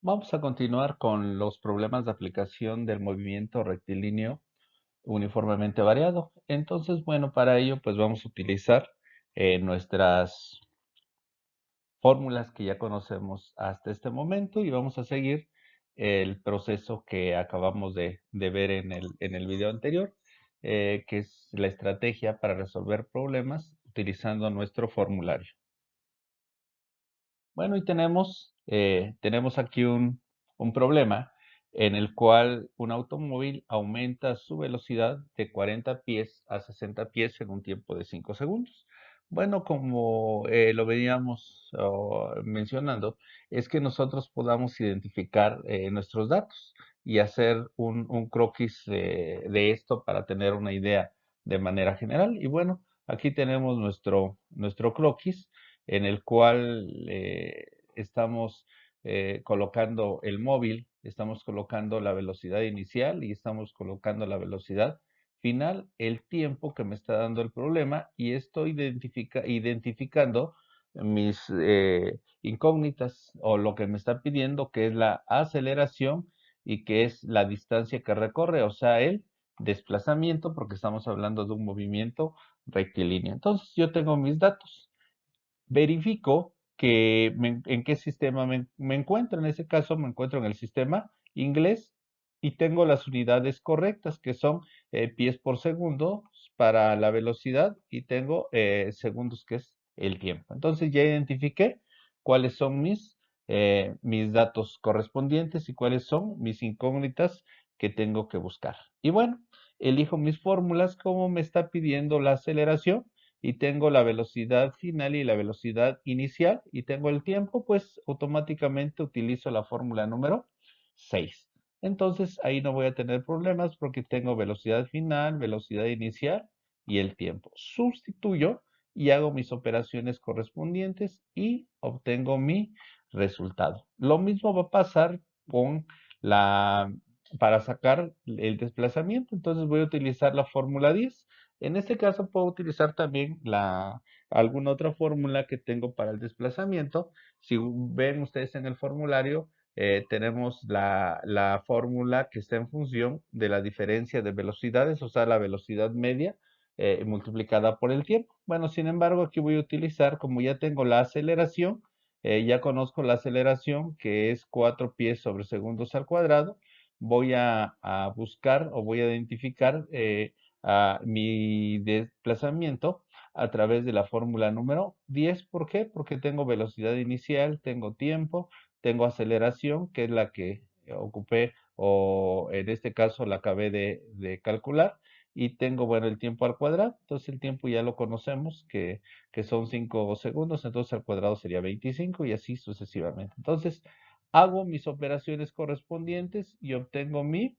Vamos a continuar con los problemas de aplicación del movimiento rectilíneo uniformemente variado. Entonces, bueno, para ello, pues vamos a utilizar nuestras fórmulas que ya conocemos hasta este momento y vamos a seguir el proceso que acabamos de ver en el video anterior, que es la estrategia para resolver problemas utilizando nuestro formulario. Bueno, y tenemos aquí un problema en el cual un automóvil aumenta su velocidad de 40 pies a 60 pies en un tiempo de 5 segundos. Bueno, como lo veníamos mencionando, es que nosotros podamos identificar nuestros datos y hacer un croquis de esto para tener una idea de manera general. Y bueno, aquí tenemos nuestro croquis en el cual estamos colocando el móvil, estamos colocando la velocidad inicial y estamos colocando la velocidad final, el tiempo que me está dando el problema y estoy identificando mis incógnitas o lo que me está pidiendo, que es la aceleración y que es la distancia que recorre, o sea, el desplazamiento, porque estamos hablando de un movimiento rectilíneo. Entonces, yo tengo mis datos, verifico en qué sistema me encuentro. En ese caso me encuentro en el sistema inglés y tengo las unidades correctas, que son pies por segundo para la velocidad y tengo segundos, que es el tiempo. Entonces ya identifiqué cuáles son mis datos correspondientes y cuáles son mis incógnitas que tengo que buscar. Y bueno, elijo mis fórmulas como me está pidiendo la aceleración y tengo la velocidad final y la velocidad inicial y tengo el tiempo, pues automáticamente utilizo la fórmula número 6. Entonces ahí no voy a tener problemas porque tengo velocidad final, velocidad inicial y el tiempo. Sustituyo y hago mis operaciones correspondientes y obtengo mi resultado. Lo mismo va a pasar con la para sacar el desplazamiento. Entonces voy a utilizar la fórmula 10. En este caso puedo utilizar también alguna otra fórmula que tengo para el desplazamiento. Si ven ustedes en el formulario, tenemos la fórmula que está en función de la diferencia de velocidades, o sea, la velocidad media multiplicada por el tiempo. Bueno, sin embargo, aquí voy a utilizar, como ya tengo la aceleración, ya conozco la aceleración, que es 4 pies sobre segundos al cuadrado, voy a buscar o voy a identificar mi desplazamiento a través de la fórmula número 10. ¿Por qué? Porque tengo velocidad inicial, tengo tiempo, tengo aceleración, que es la que ocupé o en este caso la acabé de calcular, y tengo, bueno, el tiempo al cuadrado. Entonces el tiempo ya lo conocemos, que son 5 segundos, entonces al cuadrado sería 25 y así sucesivamente. Entonces hago mis operaciones correspondientes y obtengo mi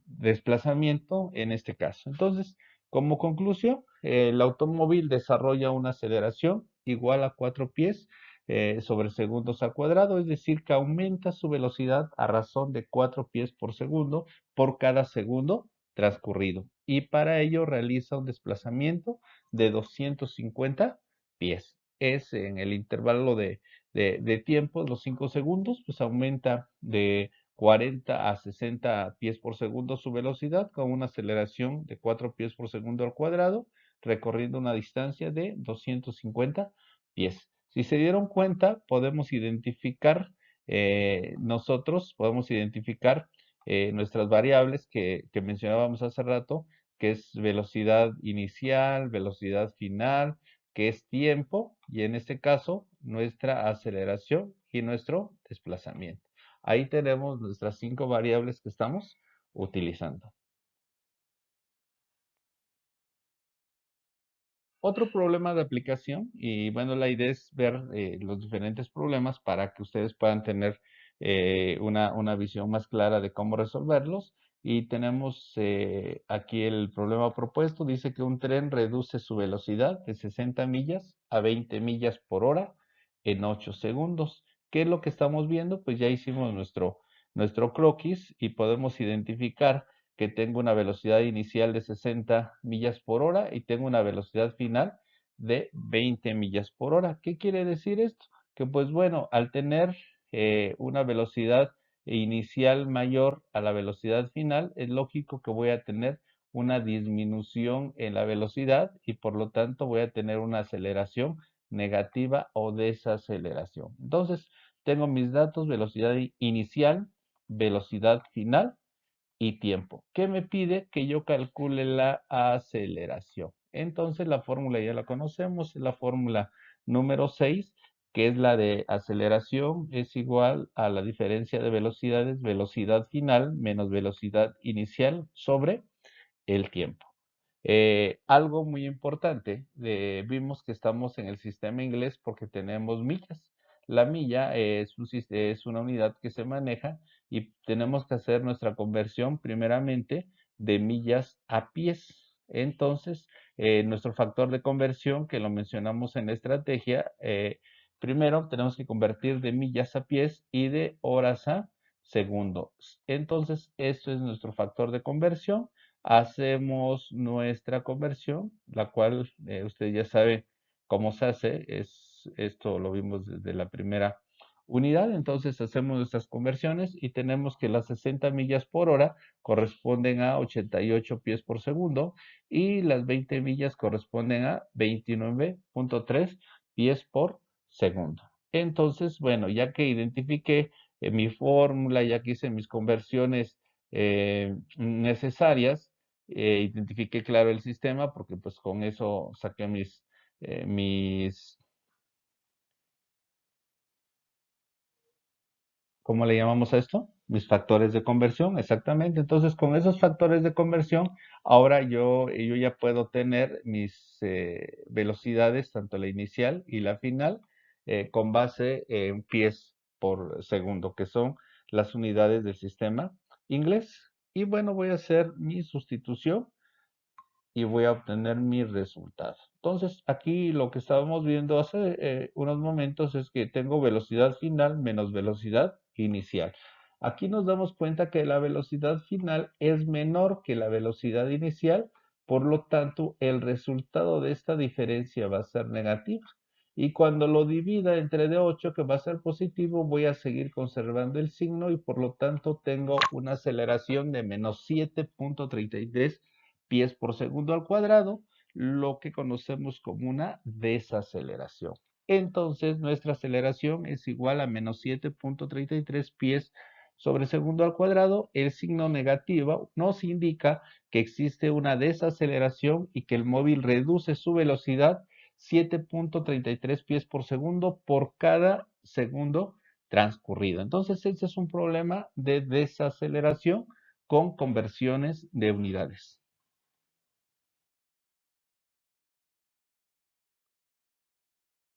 desplazamiento en este caso. Entonces, como conclusión, el automóvil desarrolla una aceleración igual a 4 pies sobre segundos al cuadrado, es decir, que aumenta su velocidad a razón de 4 pies por segundo por cada segundo transcurrido. Y para ello realiza un desplazamiento de 250 pies. Es en el intervalo de tiempo, los 5 segundos, pues aumenta de 40 a 60 pies por segundo su velocidad con una aceleración de 4 pies por segundo al cuadrado, recorriendo una distancia de 250 pies. Si se dieron cuenta, nosotros podemos identificar nuestras variables que mencionábamos hace rato, que es velocidad inicial, velocidad final, que es tiempo, y en este caso nuestra aceleración y nuestro desplazamiento. Ahí tenemos nuestras 5 variables que estamos utilizando. Otro problema de aplicación, y bueno, la idea es ver los diferentes problemas para que ustedes puedan tener una visión más clara de cómo resolverlos. Y tenemos aquí el problema propuesto. Dice que un tren reduce su velocidad de 60 millas a 20 millas por hora en 8 segundos. ¿Qué es lo que estamos viendo? Pues ya hicimos nuestro croquis y podemos identificar que tengo una velocidad inicial de 60 millas por hora y tengo una velocidad final de 20 millas por hora. ¿Qué quiere decir esto? Que pues bueno, al tener una velocidad inicial mayor a la velocidad final, es lógico que voy a tener una disminución en la velocidad y por lo tanto voy a tener una aceleración negativa o desaceleración. Entonces, tengo mis datos, velocidad inicial, velocidad final y tiempo. ¿Qué me pide? Que yo calcule la aceleración. Entonces, la fórmula ya la conocemos, es la fórmula número 6, que es la de aceleración, es igual a la diferencia de velocidades, velocidad final menos velocidad inicial sobre el tiempo. Algo muy importante, vimos que estamos en el sistema inglés porque tenemos millas. La milla es una unidad que se maneja y tenemos que hacer nuestra conversión primeramente de millas a pies. Entonces, nuestro factor de conversión, que lo mencionamos en la estrategia, primero tenemos que convertir de millas a pies y de horas a segundos. Entonces, esto es nuestro factor de conversión. Hacemos nuestra conversión, la cual usted ya sabe cómo se hace, esto lo vimos desde la primera unidad, entonces hacemos nuestras conversiones y tenemos que las 60 millas por hora corresponden a 88 pies por segundo y las 20 millas corresponden a 29.3 pies por segundo. Entonces, bueno, ya que identifiqué mi fórmula, ya que hice mis conversiones necesarias, identifiqué claro el sistema porque pues con eso saqué mis, ¿cómo le llamamos a esto? Mis factores de conversión, exactamente. Entonces, con esos factores de conversión, ahora yo ya puedo tener mis velocidades, tanto la inicial y la final, con base en pies por segundo, que son las unidades del sistema inglés. Y bueno, voy a hacer mi sustitución y voy a obtener mi resultado. Entonces, aquí lo que estábamos viendo hace unos momentos es que tengo velocidad final menos velocidad inicial. Aquí nos damos cuenta que la velocidad final es menor que la velocidad inicial, por lo tanto, el resultado de esta diferencia va a ser negativo. Y cuando lo divida entre de 8, que va a ser positivo, voy a seguir conservando el signo y por lo tanto tengo una aceleración de menos 7.33 pies por segundo al cuadrado, lo que conocemos como una desaceleración. Entonces, nuestra aceleración es igual a menos 7.33 pies sobre segundo al cuadrado. El signo negativo nos indica que existe una desaceleración y que el móvil reduce su velocidad 7.33 pies por segundo por cada segundo transcurrido. Entonces, ese es un problema de desaceleración con conversiones de unidades.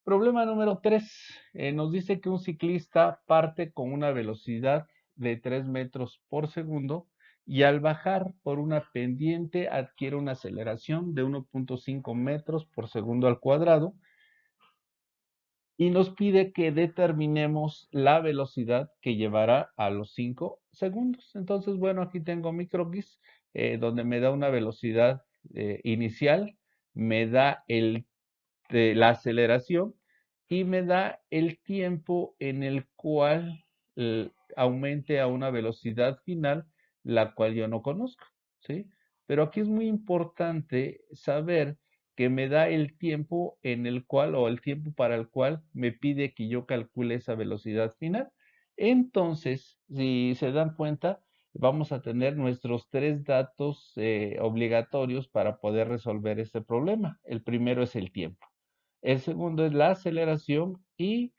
Problema número 3. Nos dice que un ciclista parte con una velocidad de 3 metros por segundo y al bajar por una pendiente adquiere una aceleración de 1.5 metros por segundo al cuadrado y nos pide que determinemos la velocidad que llevará a los 5 segundos. Entonces, bueno, aquí tengo mi croquis donde me da una velocidad inicial, me da la aceleración y me da el tiempo en el cual aumente a una velocidad final, la cual yo no conozco, ¿sí? Pero aquí es muy importante saber que me da el tiempo en el cual o el tiempo para el cual me pide que yo calcule esa velocidad final. Entonces, si se dan cuenta, vamos a tener nuestros tres datos obligatorios para poder resolver este problema. El primero es el tiempo. El segundo es la aceleración y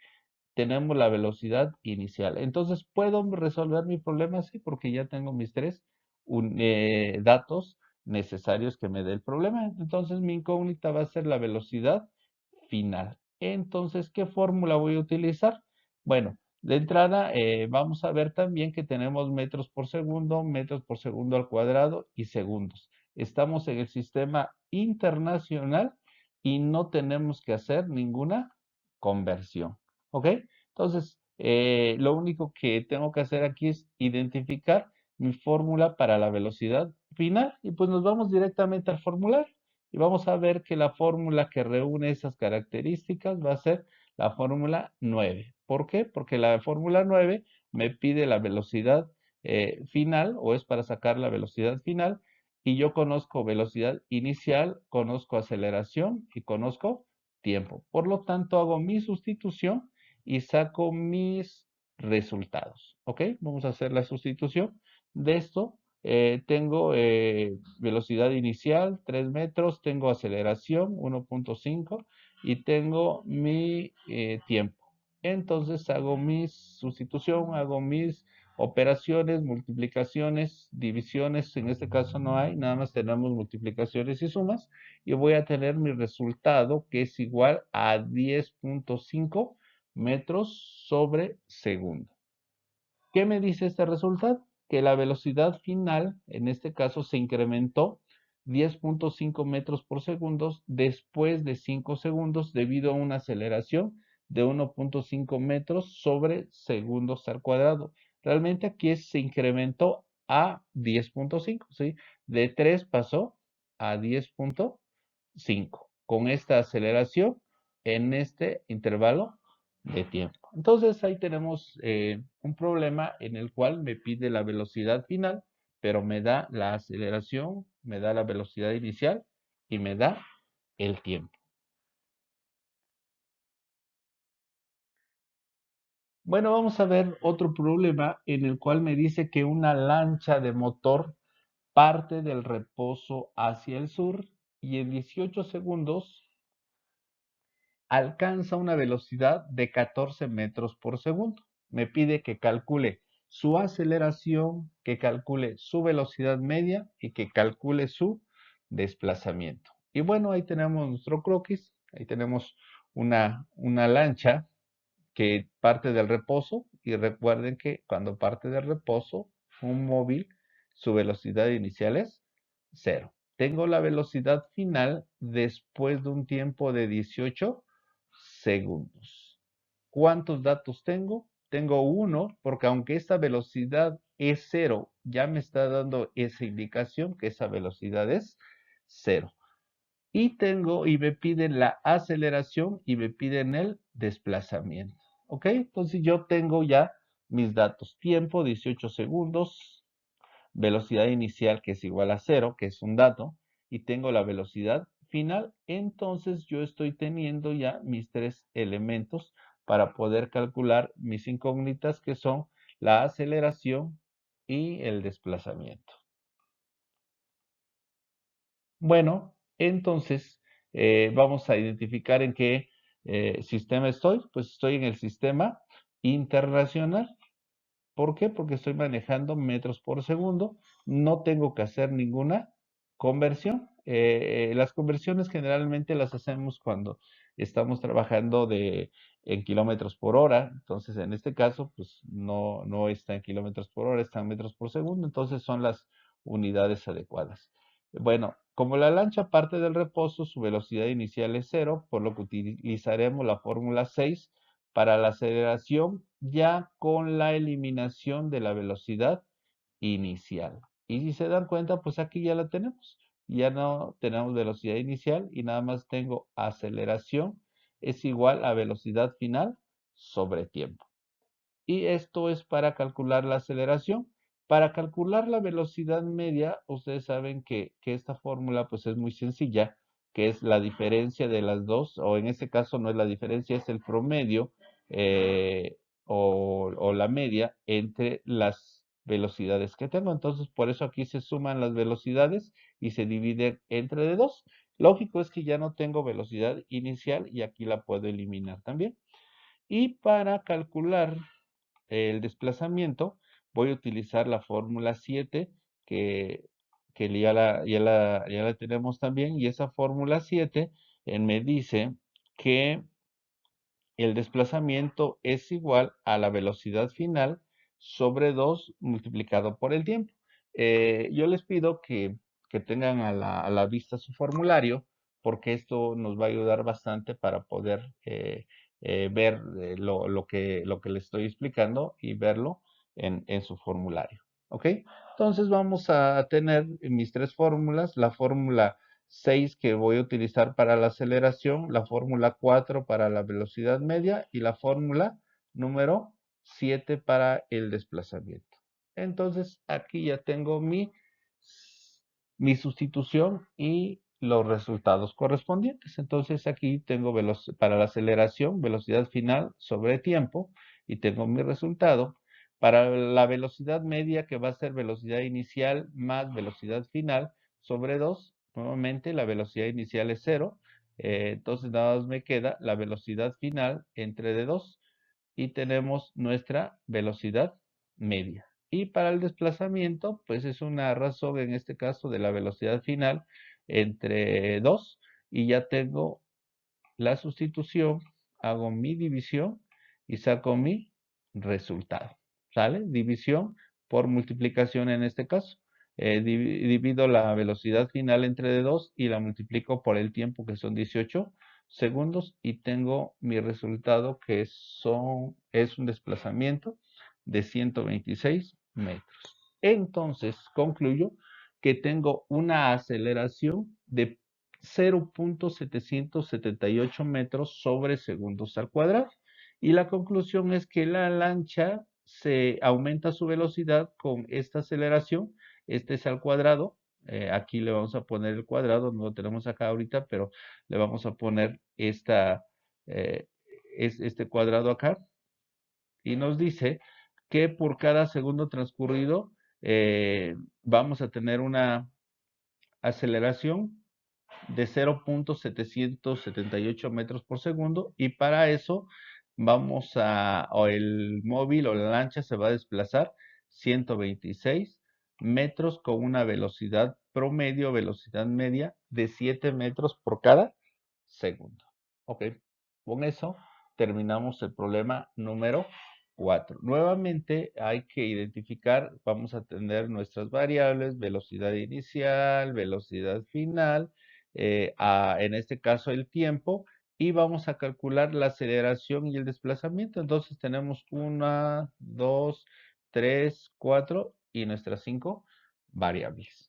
tenemos la velocidad inicial. Entonces, ¿puedo resolver mi problema? Sí, porque ya tengo mis tres datos necesarios que me dé el problema. Entonces, mi incógnita va a ser la velocidad final. Entonces, ¿qué fórmula voy a utilizar? Bueno, de entrada vamos a ver también que tenemos metros por segundo al cuadrado y segundos. Estamos en el sistema internacional y no tenemos que hacer ninguna conversión. ¿Ok? Entonces, lo único que tengo que hacer aquí es identificar mi fórmula para la velocidad final y pues nos vamos directamente al formulario y vamos a ver que la fórmula que reúne esas características va a ser la fórmula 9. ¿Por qué? Porque la fórmula 9 me pide la velocidad final, o es para sacar la velocidad final, y yo conozco velocidad inicial, conozco aceleración y conozco tiempo. Por lo tanto, hago mi sustitución y saco mis resultados. ¿Ok? Vamos a hacer la sustitución de esto. Tengo velocidad inicial, 3 metros, tengo aceleración, 1.5, y tengo mi tiempo. Entonces hago mi sustitución, hago mis operaciones, multiplicaciones, divisiones, en este caso no hay, nada más tenemos multiplicaciones y sumas, y voy a tener mi resultado, que es igual a 10.5 metros sobre segundo. ¿Qué me dice este resultado? Que la velocidad final, en este caso, se incrementó 10.5 metros por segundo después de 5 segundos debido a una aceleración de 1.5 metros sobre segundos al cuadrado. Realmente aquí se incrementó a 10.5, ¿sí? De 3 pasó a 10.5 con esta aceleración en este intervalo de tiempo. Entonces ahí tenemos un problema en el cual me pide la velocidad final, pero me da la aceleración, me da la velocidad inicial y me da el tiempo. Bueno, vamos a ver otro problema en el cual me dice que una lancha de motor parte del reposo hacia el sur y en 18 segundos alcanza una velocidad de 14 metros por segundo. Me pide que calcule su aceleración, que calcule su velocidad media y que calcule su desplazamiento. Y bueno, ahí tenemos nuestro croquis, ahí tenemos una lancha que parte del reposo, y recuerden que cuando parte del reposo, un móvil, su velocidad inicial es cero. Tengo la velocidad final después de un tiempo de 18 segundos. ¿Cuántos datos tengo? Tengo uno, porque aunque esta velocidad es cero, ya me está dando esa indicación que esa velocidad es cero. Y me piden la aceleración y me piden el desplazamiento. ¿Ok? Entonces yo tengo ya mis datos. Tiempo, 18 segundos. Velocidad inicial, que es igual a cero, que es un dato. Y tengo la velocidad final. Entonces yo estoy teniendo ya mis tres elementos para poder calcular mis incógnitas, que son la aceleración y el desplazamiento. Bueno, entonces vamos a identificar en qué sistema estoy. Pues estoy en el sistema internacional. ¿Por qué? Porque estoy manejando metros por segundo. No tengo que hacer ninguna conversión. Las conversiones generalmente las hacemos cuando estamos trabajando en kilómetros por hora. Entonces, en este caso, pues no está en kilómetros por hora, está en metros por segundo. Entonces, son las unidades adecuadas. Bueno, como la lancha parte del reposo, su velocidad inicial es cero, por lo que utilizaremos la fórmula 6 para la aceleración, ya con la eliminación de la velocidad inicial. Y si se dan cuenta, pues aquí ya la tenemos. Ya no tenemos velocidad inicial y nada más tengo aceleración es igual a velocidad final sobre tiempo. Y esto es para calcular la aceleración. Para calcular la velocidad media, ustedes saben que esta fórmula pues es muy sencilla, que es la diferencia de las dos, o en este caso no es la diferencia, es el promedio eh, o la media entre las velocidades que tengo. Entonces, por eso aquí se suman las velocidades y se divide entre de dos. Lógico es que ya no tengo velocidad inicial y aquí la puedo eliminar también. Y para calcular el desplazamiento, voy a utilizar la fórmula 7 que, que ya la tenemos también. Y esa fórmula 7 me dice que el desplazamiento es igual a la velocidad final sobre 2 multiplicado por el tiempo. Yo les pido que tengan a la vista su formulario, porque esto nos va a ayudar bastante para poder ver lo que les estoy explicando y verlo en su formulario. ¿Ok? Entonces vamos a tener mis tres fórmulas. La fórmula 6 que voy a utilizar para la aceleración, la fórmula 4 para la velocidad media y la fórmula número 7 para el desplazamiento. Entonces aquí ya tengo mi sustitución y los resultados correspondientes. Entonces aquí tengo para la aceleración, velocidad final sobre tiempo y tengo mi resultado. Para la velocidad media, que va a ser velocidad inicial más velocidad final, sobre 2, nuevamente la velocidad inicial es 0, entonces nada más me queda la velocidad final entre de 2 y tenemos nuestra velocidad media. Y para el desplazamiento, pues es una razón en este caso de la velocidad final entre 2 y ya tengo la sustitución, hago mi división y saco mi resultado. ¿Sale? División por multiplicación en este caso. Divido la velocidad final entre de 2 y la multiplico por el tiempo que son 18 segundos y tengo mi resultado que es un desplazamiento de 126 metros. Entonces concluyo que tengo una aceleración de 0.778 metros sobre segundos al cuadrado. Y la conclusión es que la lancha se aumenta su velocidad con esta aceleración. Este es al cuadrado. Aquí le vamos a poner el cuadrado, no lo tenemos acá ahorita, pero le vamos a poner eh, este cuadrado acá. Y nos dice que por cada segundo transcurrido vamos a tener una aceleración de 0.778 metros por segundo y para eso o el móvil o la lancha se va a desplazar 126 metros con una velocidad promedio, velocidad media de 7 metros por cada segundo. Ok, con eso terminamos el problema número 4. Nuevamente hay que identificar, vamos a tener nuestras variables, velocidad inicial, velocidad final, en este caso el tiempo, y vamos a calcular la aceleración y el desplazamiento. Entonces tenemos 1, 2, 3, 4 y nuestras 5 variables.